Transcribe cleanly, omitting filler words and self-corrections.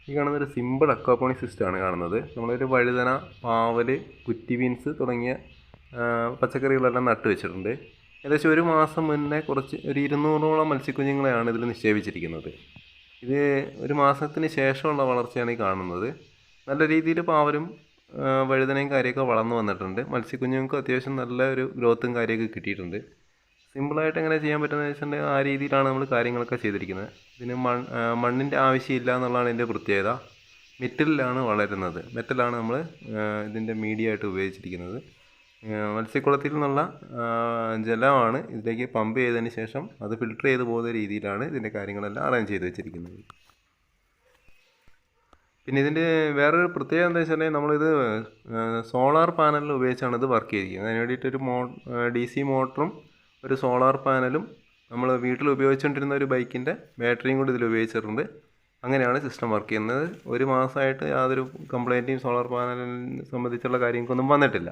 ഈ കാണുന്നൊരു simple aquaponic സിസ്റ്റമാണ് കാണുന്നത്. നമ്മളൊരു വഴുതന, പാവൽ, കുറ്റി ബീൻസ് തുടങ്ങിയ പച്ചക്കറികളെല്ലാം നട്ട് വെച്ചിട്ടുണ്ട്. ഏകദേശം ഒരു മാസം മുന്നേ ഒരു 200ഓളം മത്സ്യക്കുഞ്ഞുങ്ങളെയാണ് ഇതിൽ നിക്ഷേപിച്ചിരിക്കുന്നത്. ഇത് ഒരു മാസത്തിന് ശേഷമുള്ള വളർച്ചയാണ് ഈ കാണുന്നത്. നല്ല രീതിയിൽ പാവലും വഴുതനയും കാര്യമൊക്കെ വളർന്നു വന്നിട്ടുണ്ട്. മത്സ്യക്കുഞ്ഞുങ്ങൾക്ക് അത്യാവശ്യം നല്ല ഒരു ഗ്രോത്തും കാര്യമൊക്കെ കിട്ടിയിട്ടുണ്ട്. സിമ്പിളായിട്ട് എങ്ങനെ ചെയ്യാൻ പറ്റുന്നത് വെച്ചിട്ടുണ്ടെങ്കിൽ ആ രീതിയിലാണ് നമ്മൾ കാര്യങ്ങളൊക്കെ ചെയ്തിരിക്കുന്നത്. ഇതിന് മണ്ണിൻ്റെ ആവശ്യമില്ല എന്നുള്ളതാണ് ഇതിൻ്റെ പ്രത്യേകത. മെറ്റലിലാണ് വളരുന്നത്. മെറ്റലാണ് നമ്മൾ ഇതിൻ്റെ മീഡിയ ആയിട്ട് ഉപയോഗിച്ചിരിക്കുന്നത്. മത്സ്യക്കുളത്തിൽ നിന്നുള്ള ജലമാണ് ഇതിലേക്ക് പമ്പ് ചെയ്തതിന് ശേഷം അത് ഫിൽട്ടർ ചെയ്ത് പോകുന്ന രീതിയിലാണ് ഇതിൻ്റെ കാര്യങ്ങളെല്ലാം അറേഞ്ച് ചെയ്ത് വെച്ചിരിക്കുന്നത്. പിന്നെ ഇതിൻ്റെ വേറൊരു പ്രത്യേകത എന്താ വെച്ചാൽ നമ്മളിത് സോളാർ പാനലിൽ ഉപയോഗിച്ചാണ് ഇത് വർക്ക് ചെയ്തിരിക്കുന്നത്. അതിന് വേണ്ടിയിട്ടൊരു DC മോട്ടറും ഒരു സോളാർ പാനലും നമ്മൾ വീട്ടിൽ ഉപയോഗിച്ചുകൊണ്ടിരുന്ന ഒരു ബൈക്കിൻ്റെ ബാറ്ററിയും കൂടി ഇതിൽ ഉപയോഗിച്ചിട്ടുണ്ട്. അങ്ങനെയാണ് സിസ്റ്റം വർക്ക് ചെയ്യുന്നത്. ഒരു മാസമായിട്ട് യാതൊരു കംപ്ലൈൻറ്റും സോളാർ പാനലിനെ സംബന്ധിച്ചുള്ള കാര്യങ്ങൾക്കൊന്നും വന്നിട്ടില്ല.